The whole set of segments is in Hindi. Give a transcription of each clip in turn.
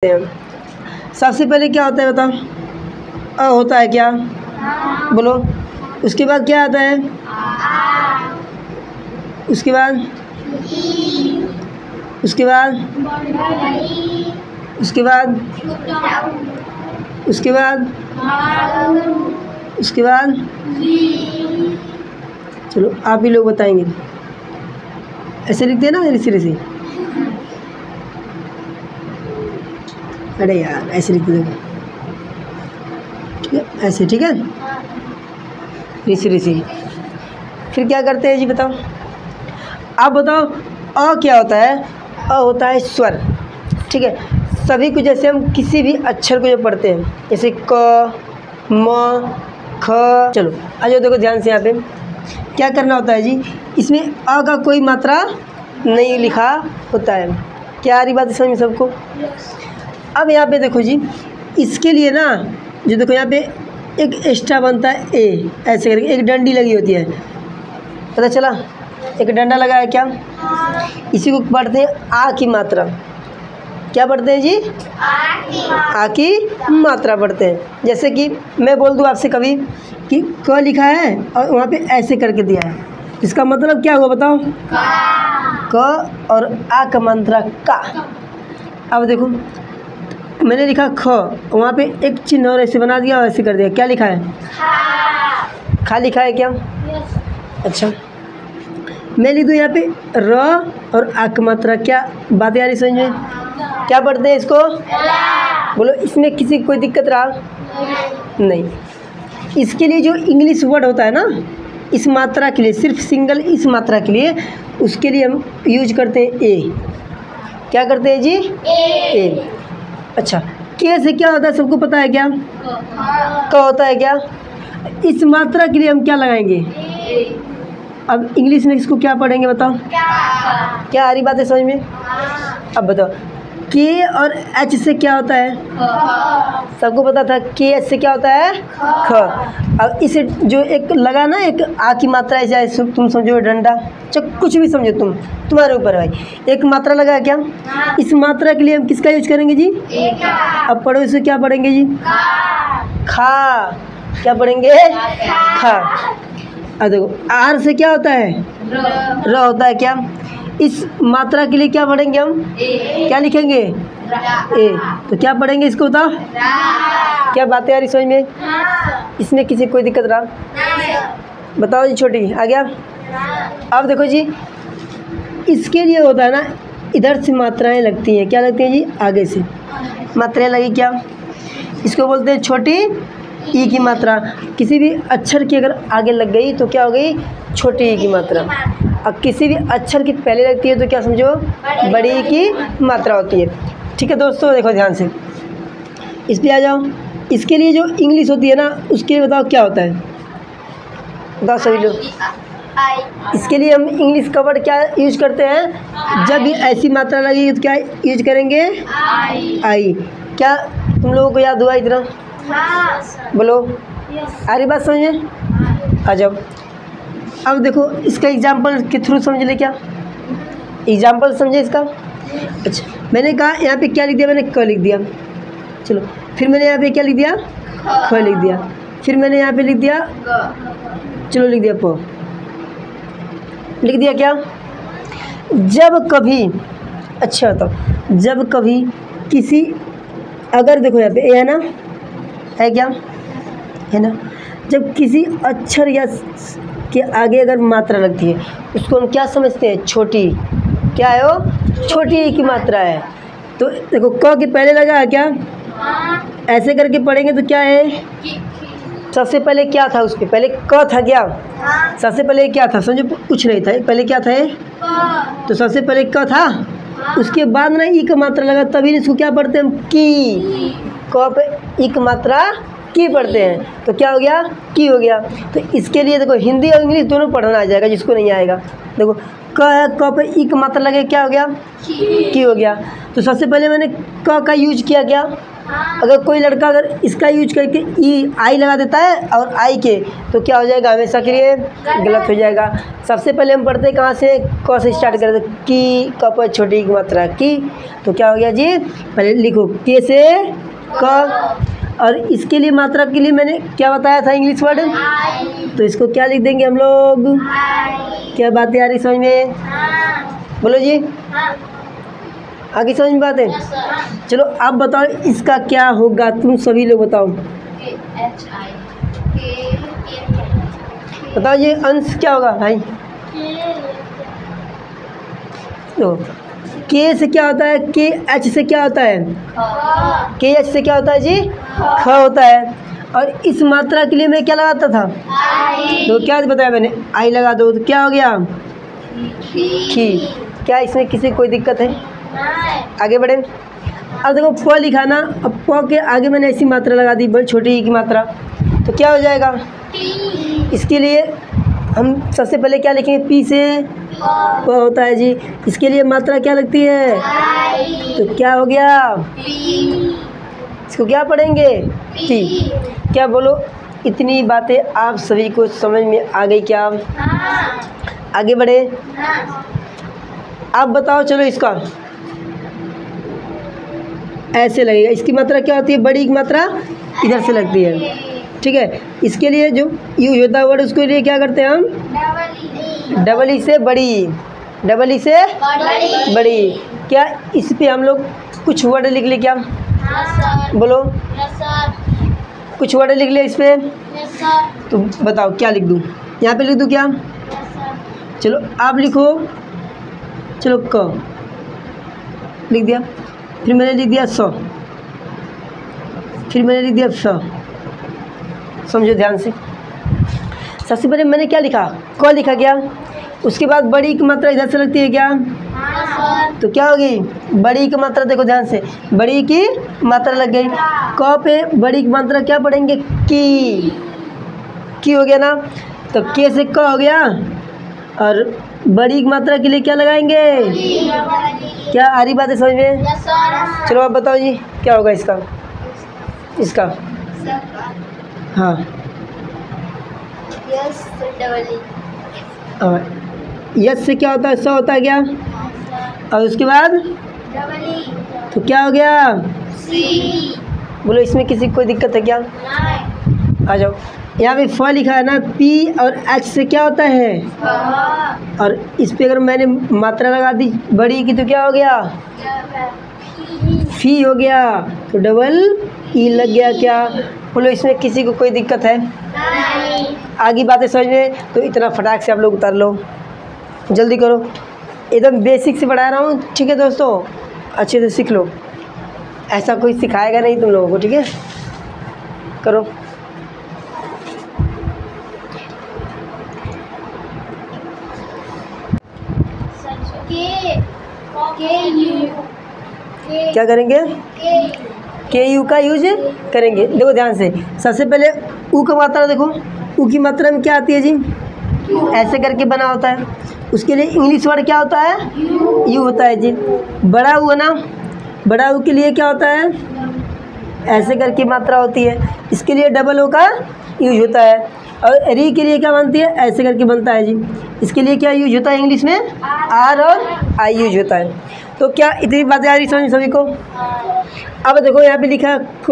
सबसे पहले क्या होता है बताओ? अ होता है क्या? बोलो। उसके बाद क्या आता है? उसके बाद उसके बाद उसके बाद उसके बाद उसके बाद चलो आप ही लोग बताएंगे। ऐसे लिखते हैं ना, ऐसे ऐसे। अरे यार ऐसे लिख दो, ठीक है? ऐसे, ठीक है? ऋषि ऋषि। फिर क्या करते हैं जी बताओ? आप बताओ अ क्या होता है? अ होता है स्वर, ठीक है? सभी को जैसे हम किसी भी अक्षर को जो पढ़ते हैं, जैसे क म ख, चलो आ जाओ, देखो ध्यान से। यहाँ पे क्या करना होता है जी? इसमें अ का कोई मात्रा नहीं लिखा होता है। क्या आ रही बात समझ में सबको? अब यहाँ पे देखो जी, इसके लिए ना जो देखो यहाँ पे एक एक्स्ट्रा बनता है ए, ऐसे करके एक डंडी लगी होती है, पता चला? एक डंडा लगा है क्या? इसी को पढ़ते हैं आ की मात्रा। क्या पढ़ते हैं जी? आ की मात्रा पढ़ते हैं। जैसे कि मैं बोल दूँ आपसे कभी कि क लिखा है और वहाँ पे ऐसे करके दिया है, इसका मतलब क्या हुआ बताओ? क और आ का मात्रा का। अब देखो मैंने लिखा ख, वहाँ पे एक चिन्ह और ऐसे बना दिया और ऐसे कर दिया, क्या लिखा है? खा लिखा है क्या? अच्छा, मैं लिख दूँ यहाँ पे र और आ की मात्रा। क्या बात आ रही समझ में? क्या पढ़ते हैं इसको? बोलो, इसमें किसी को कोई दिक्कत रहा? नहीं। इसके लिए जो इंग्लिश वर्ड होता है ना, इस मात्रा के लिए, सिर्फ सिंगल इस मात्रा के लिए, उसके लिए हम यूज करते हैं ए। क्या करते हैं जी? ए। अच्छा, के से क्या होता है सबको पता है क्या? क होता है क्या? इस मात्रा के लिए हम क्या लगाएंगे? अब इंग्लिश में इसको क्या पढ़ेंगे बताओ? क्या आ रही बात है समझ में? अब बताओ, के और एच से क्या होता है? सबको पता था के एच से क्या होता है? ख। अब इसे जो एक लगा ना, एक आ की मात्रा है, चाहे तुम समझो डंडा, चाहे कुछ भी समझो, तुम्हारे ऊपर है भाई। एक मात्रा लगा है क्या? इस मात्रा के लिए हम किसका यूज करेंगे जी? अब पढ़ो, इसे क्या पढ़ेंगे जी? खा। क्या पढ़ेंगे? खा। अब देखो आर से क्या होता है? र होता है क्या? इस मात्रा के लिए क्या पढ़ेंगे हम? क्या लिखेंगे? ए। तो क्या पढ़ेंगे इसको बताओ? क्या बातें आ रही समझ में? इसमें किसी कोई दिक्कत रहा? बताओ जी, छोटी आ गया? अब देखो जी, इसके लिए होता है ना, इधर से मात्राएं लगती हैं। क्या लगती हैं जी? आगे से मात्राएं लगी, क्या इसको बोलते हैं? छोटी ई की मात्रा। किसी भी अक्षर की अगर आगे लग गई तो क्या हो गई? छोटी ई की मात्रा। अब किसी भी अक्षर की पहले लगती है तो क्या समझो? बड़ी ई की मात्रा होती है। ठीक है दोस्तों, देखो ध्यान से, इस पे आ जाओ। इसके लिए जो इंग्लिश होती है ना, उसके लिए बताओ क्या होता है? बताओ सभी लोग। इसके लिए हम इंग्लिश का वर्ड क्या यूज करते हैं? जब भी ऐसी मात्रा लगेगी तो क्या यूज करेंगे? आई। क्या तुम लोगों को याद हुआ इतना? बोलो, आ रही बात समझ में? आ जाओ। अब देखो इसका एग्जाम्पल के थ्रू समझ ले। क्या एग्जाम्पल समझे इसका? अच्छा, मैंने कहा यहाँ पे क्या लिख दिया? मैंने क लिख दिया। चलो, फिर मैंने यहाँ पे क्या लिख दिया? ख लिख दिया। फिर मैंने यहाँ पे लिख दिया, चलो लिख दिया प। लिख दिया क्या? जब कभी, अच्छा तो जब कभी किसी, अगर देखो यहाँ पे ए है ना, है क्या? है ना? जब किसी अक्षर या के आगे अगर मात्रा लगती है, उसको हम क्या समझते हैं? छोटी। क्या है वो? छोटी ई की मात्रा है। तो देखो क के पहले लगा है क्या? ऐसे करके पढ़ेंगे तो क्या है? सबसे पहले क्या था? उसके पहले क था क्या? सबसे पहले क्या था? समझो कुछ नहीं था, पहले क्या था? तो सबसे पहले क था, उसके बाद ना ई का मात्रा लगा, तभी इसको क्या पढ़ते हैं हम? की। क पे ई की मात्रा की पढ़ते हैं, तो क्या हो गया? की हो गया। तो इसके लिए देखो हिंदी और इंग्लिश दोनों पढ़ना आ जाएगा, जिसको नहीं आएगा। देखो क है, क पे ई का मात्रा लगे क्या हो गया, की हो गया। तो सबसे पहले मैंने क का यूज किया क्या, अगर कोई लड़का अगर इसका यूज करके ई आई लगा देता है और आई के, तो क्या हो जाएगा, हमेशा के लिए गलत हो जाएगा। सबसे पहले हम पढ़ते हैं कहाँ से, क से स्टार्ट करते की, क पर छोटी की मात्रा की, तो क्या हो गया जी, पहले लिखो के से क, और इसके लिए मात्रा के लिए मैंने क्या बताया था, इंग्लिश वर्ड, तो इसको क्या लिख देंगे हम लोग, क्या बातें आ रही समझ में, बोलो जी, आगे समझ में बात है। चलो अब बताओ इसका क्या होगा, तुम सभी लोग बताओ, बताओ ये अंश क्या होगा भाई, तो के से क्या होता है, के एच से क्या होता है, के एच से क्या होता है जी, ख होता है। और इस मात्रा के लिए मैं क्या लगाता था, तो क्या बताया मैंने, आई लगा दो, तो क्या हो गया, खी। क्या इसमें किसी कोई दिक्कत है, आगे बढ़े। अब देखो फ लिखा ना, अब प के आगे मैंने ऐसी मात्रा लगा दी, बड़ी छोटी ई की मात्रा, तो क्या हो जाएगा, इसके लिए हम सबसे पहले क्या लिखेंगे, पी से प होता है जी, इसके लिए मात्रा क्या लगती है, तो क्या हो गया, इसको क्या पढ़ेंगे, टी। क्या बोलो, इतनी बातें आप सभी को समझ में आ गई क्या, आगे बढ़े। आप बताओ, चलो इसका ऐसे लगेगा, इसकी मात्रा क्या होती है, बड़ी की मात्रा इधर से लगती है, ठीक है। इसके लिए जो यूज होता है वर्ड, उसके लिए क्या करते हैं हम, डबल ई से बड़ी, डबल ई से बड़ी। क्या इस पे हम लोग कुछ वर्ड लिख ले क्या, बोलो, कुछ वर्ड लिख ले इस पे, तो बताओ क्या लिख दूँ, यहाँ पे लिख दूँ क्या, चलो आप लिखो, चलो क लिख दिया, फिर मैंने लिख दिया स, फिर मैंने लिख दिया स, समझो ध्यान से। सबसे पहले मैंने क्या लिखा, क लिखा क्या, उसके बाद बड़ी की मात्रा इधर से लगती है क्या, तो क्या होगी, बड़ी की मात्रा, देखो ध्यान से, बड़ी की मात्रा लग गई, क पे बड़ी की मात्रा क्या पढ़ेंगे, की हो गया ना, तो के से क हो गया, और बड़ी की मात्रा के लिए क्या लगाएंगे, क्या आ रही बात है समझ में। चलो आप बताओ जी क्या होगा इसका, इसका हाँ, यस से क्या होता है, स होता है क्या, और उसके बाद तो क्या हो गया, बोलो इसमें किसी को कोई दिक्कत है क्या, आ जाओ। यहाँ पे फ लिखा है ना, पी और एच से क्या होता है, और इस पे अगर मैंने मात्रा लगा दी बड़ी की, तो क्या हो गया, फी हो गया, तो डबल ई लग गया क्या, बोलो इसमें किसी को कोई दिक्कत है, आगे बातें समझ में, तो इतना फटाक से आप लोग उतार लो, जल्दी करो, एकदम बेसिक से पढ़ा रहा हूँ, ठीक है दोस्तों, अच्छे से सीख लो, ऐसा कोई सिखाएगा नहीं तुम लोगों को, ठीक है, करो। क्या करेंगे, के यू का यूज करेंगे, देखो ध्यान से। सबसे पहले ऊ का मात्रा देखो, ऊ की मात्रा में क्या आती है जी, ऐसे करके बना होता है, उसके लिए इंग्लिश वर्ड क्या होता है, यू होता है जी। बड़ा ऊ है ना, बड़ा ऊ के लिए क्या होता है, ऐसे करके मात्रा होती है, इसके लिए डबल ओ का यूज होता है। और री के लिए क्या बनती है, ऐसे करके बनता है जी, इसके लिए क्या यूज होता है इंग्लिश में, आर और आई यूज होता है। तो क्या इतनी बातें आ रही समझ सभी को। अब देखो यहाँ पे लिखा क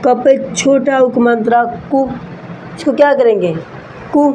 पे छोटा उक मात्रा कु, इसको क्या करेंगे, कु,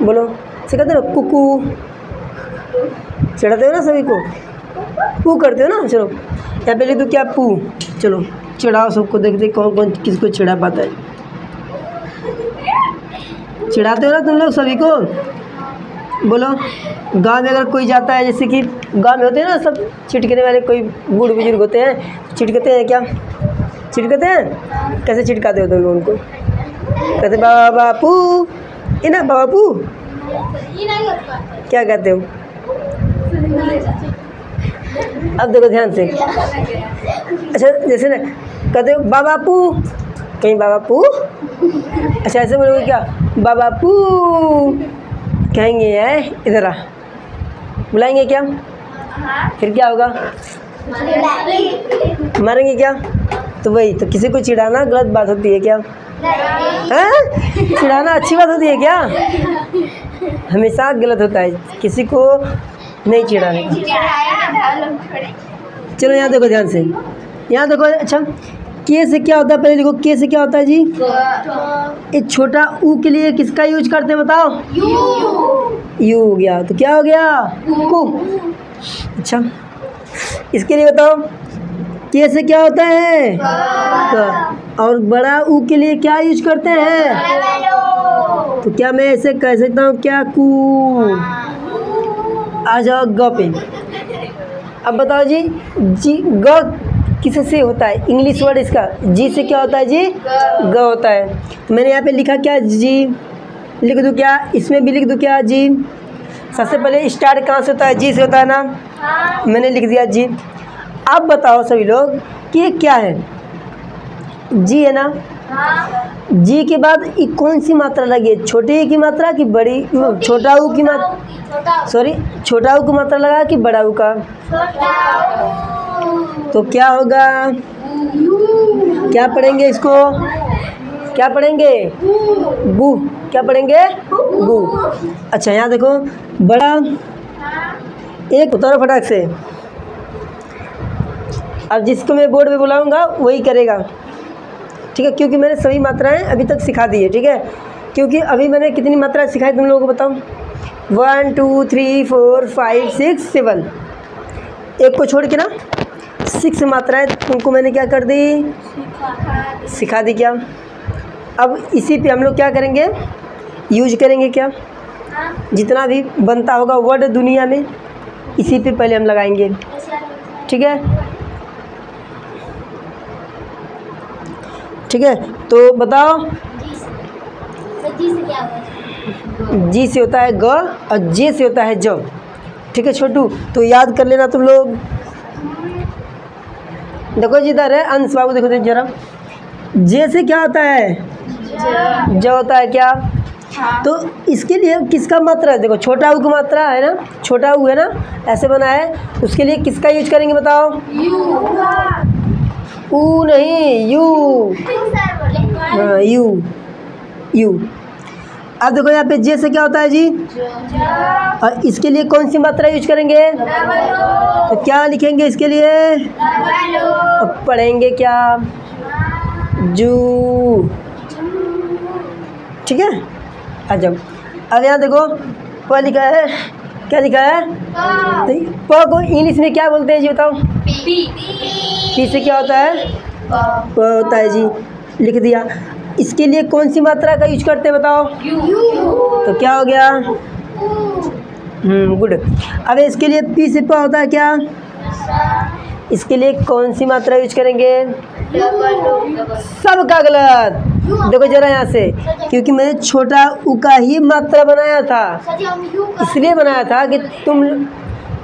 बोलो से कहते हो ना, कुकू, चढ़ाते हो ना सभी को, पू करते हो ना। चलो यहाँ पे लिख दो क्या, पू, चलो चढ़ाओ सबको, देखते कौन कौन किसको चढ़ा पाता है, चिढ़ाते हो ना तुम लोग सभी को, बोलो। गांव में अगर कोई जाता है, जैसे कि गांव में होते हैं ना सब छिटकने वाले, कोई बूढ़े बुजुर्ग होते हैं, छिटकते हैं क्या, छिटकते हैं, कैसे छिटकाते हो तुम लोग उनको, कहते बापू, ये ना बापू, क्या कहते हो, अब देखो ध्यान से। अच्छा जैसे ना कहते हो बाबापू, कहीं बाबापू, अच्छा ऐसे बोलोगे क्या, बाबापू कहेंगे है, इधर आ, बुलाएंगे क्या? फिर क्या होगा? मारेंगे क्या? तो वही तो, किसी को चिढ़ाना गलत बात होती है क्या? हैं? चिढ़ाना अच्छी बात होती है क्या? हमेशा गलत होता है, किसी को नहीं चिढ़ाने का। चलो यहाँ देखो ध्यान से, यहाँ देखो। अच्छा, के से क्या होता है? पहले देखो के से क्या होता है जी? एक छोटा ऊ के लिए किसका यूज करते हैं बताओ? यू हो गया, तो क्या हो गया? कु। अच्छा, इसके लिए बताओ के से क्या होता है? क। और बड़ा ऊ के लिए क्या यूज करते हैं? तो क्या मैं ऐसे कह सकता हूँ क्या? कू। आ जाओ ग पे। अब बताओ जी, ग किस से होता है? इंग्लिश वर्ड इसका जी से क्या होता है जी? ग होता है। तो मैंने यहाँ पे लिखा क्या? जी। लिख दूँ क्या? इसमें भी लिख दूँ क्या? जी। सबसे पहले स्टार्ट कहाँ से होता है? जी से होता है ना। मैंने लिख दिया जी। अब बताओ सभी लोग कि ये क्या है? जी है ना। जी के बाद कौन सी मात्रा लगी है? छोटे ई की मात्रा कि बड़ी? छोटा ऊ की मात्रा, सॉरी, छोटा ऊ की मात्रा लगा कि बड़ा ऊ का? तो क्या होगा? क्या पढ़ेंगे इसको? क्या पढ़ेंगे? बू। क्या पढ़ेंगे? बू। अच्छा, यहाँ देखो, बड़ा एक उतारो फटाक से। अब जिसको मैं बोर्ड पे बुलाऊंगा वही करेगा, ठीक है? क्योंकि मैंने सभी मात्राएं अभी तक सिखा दी है, ठीक है? क्योंकि अभी मैंने कितनी मात्राएं सिखाई तुम लोगों को बताओ? 1 2 3 4 5 6 7, एक को छोड़ के ना 6 मात्राएं तुमको मैंने क्या कर दी? सिखा दी क्या? अब इसी पे हम लोग क्या करेंगे? यूज करेंगे क्या? जितना भी बनता होगा वर्ड दुनिया में, इसी पे पहले हम लगाएंगे, ठीक है? ठीक है, तो बताओ जी से क्या होता है? जी से होता है ग और जे से होता है ज, ठीक है छोटू? तो याद कर लेना तुम लोग। देखो जी, इधर है अंश बाबू, देखो देखो जरा, जे से क्या होता है? ज होता है क्या? तो इसके लिए किसका मात्रा है? देखो छोटा ऊ की मात्रा है ना, छोटा ऊ है ना, ऐसे बना है, उसके लिए किसका यूज करेंगे बताओ? ऊ नहीं, यू। हाँ, यू, यू। अब देखो यहाँ पे जे से क्या होता है जी? और इसके लिए कौन सी मात्रा यूज करेंगे? तो क्या लिखेंगे इसके लिए? अब पढ़ेंगे क्या? जू, ठीक है? आ जाओ। अब यहाँ देखो, प लिखा है, क्या लिखा है? प को इंग्लिश में क्या बोलते हैं जी बताओ? पी से क्या होता है? प होता है जी, लिख दिया। इसके लिए कौन सी मात्रा का यूज करते हैं बताओ? तो क्या हो गया? गुड। अब इसके लिए पी से प होता है क्या? इसके लिए कौन सी मात्रा यूज करेंगे? सबका गलत। देखो जरा यहाँ से, क्योंकि मैंने छोटा ऊ का ही मात्रा बनाया था, इसलिए बनाया था कि तुम,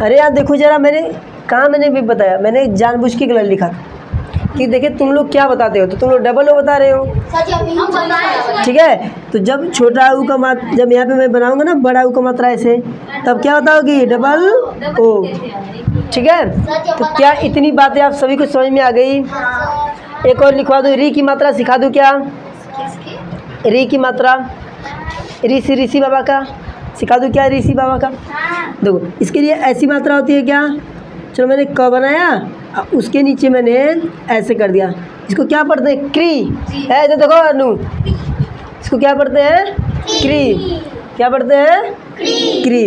अरे यार देखो जरा, मैंने भी बताया, मैंने जानबूझ के गलत लिखा कि देखिए तुम लोग क्या बताते हो, तो तुम लोग डबल ओ बता रहे हो, ठीक है? तो जब छोटा ऊ का मात्रा, जब यहाँ पे मैं बनाऊंगा ना बड़ा ऊ का मात्रा ऐसे, तब क्या बताओगी? डबल ओ, ठीक है? तो क्या इतनी बातें आप सभी को समझ में आ गई? एक और लिखवा दो, री की मात्रा सिखा दूँ क्या? री की मात्रा, ऋषि, ऋषि बाबा का सिखा दूँ क्या? ऋषि बाबा का देखो, इसके लिए ऐसी मात्रा होती है क्या? चलो मैंने क बनाया, उसके नीचे मैंने ऐसे कर दिया, इसको क्या पढ़ते हैं? क्री। ऐसे देखो अनु, इसको क्या पढ़ते हैं? क्री। क्या पढ़ते हैं? क्री।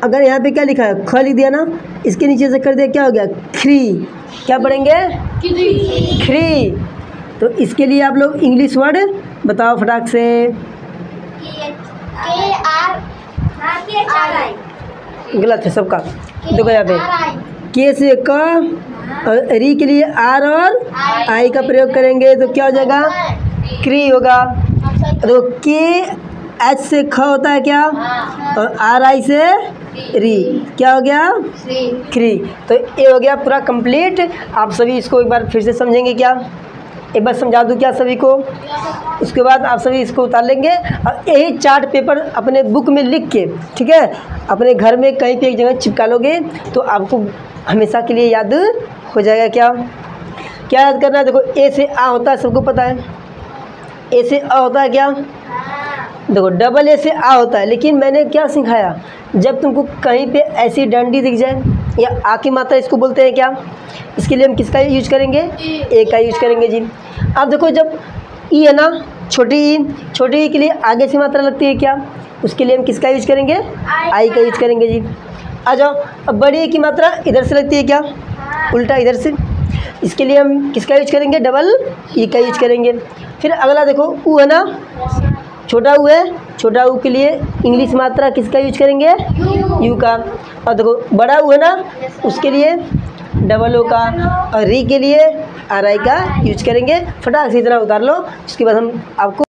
अगर यहाँ पे क्या लिखा है? ख लिख दिया ना, इसके नीचे से कर दिया, क्या हो गया? खरी। क्या पढ़ेंगे? खरी। तो इसके लिए आप लोग इंग्लिश वर्ड बताओ फटाक से। गलत है सबका, देखो यहाँ पे के से क और री के लिए आर और आई का प्रयोग करेंगे, तो क्या हो जाएगा? क्री होगा। देखो के एच से ख होता है क्या? और आर आई से री, क्या हो गया? क्री। तो ये हो गया पूरा कंप्लीट। आप सभी इसको एक बार फिर से समझेंगे क्या? एक बार समझा दूँ क्या सभी को, उसके बाद आप सभी इसको उतार लेंगे और यही चार्ट पेपर अपने बुक में लिख के, ठीक है, अपने घर में कहीं पे एक जगह चिपका लोगे तो आपको हमेशा के लिए याद हो जाएगा। क्या क्या याद करना है? देखो ए से आ होता है, सबको पता है। ए से अ होता है क्या? देखो डबल ए से आ होता है, लेकिन मैंने क्या सिखाया, जब तुमको कहीं पे ऐसी डंडी दिख जाए या आ की मात्रा इसको बोलते हैं क्या, इसके लिए हम किसका यूज करेंगे? ए का यूज करेंगे जी। अब देखो जब ई है ना, छोटी ई के लिए आगे से मात्रा लगती है क्या, उसके लिए हम किसका यूज करेंगे? आई का यूज करेंगे जी। आ जाओ, अब बड़ी ई की मात्रा इधर से लगती है क्या, उल्टा इधर से, इसके लिए हम किसका यूज करेंगे? डबल ई का यूज करेंगे। फिर अगला देखो ऊ है ना, छोटा ऊ है, छोटा ऊ के लिए इंग्लिश मात्रा किसका यूज करेंगे? यू का। और देखो बड़ा ऊ है ना, उसके लिए डबल ओ का, और री के लिए आर आई का यूज करेंगे। फटाक से इतना उतार लो, उसके बाद हम आपको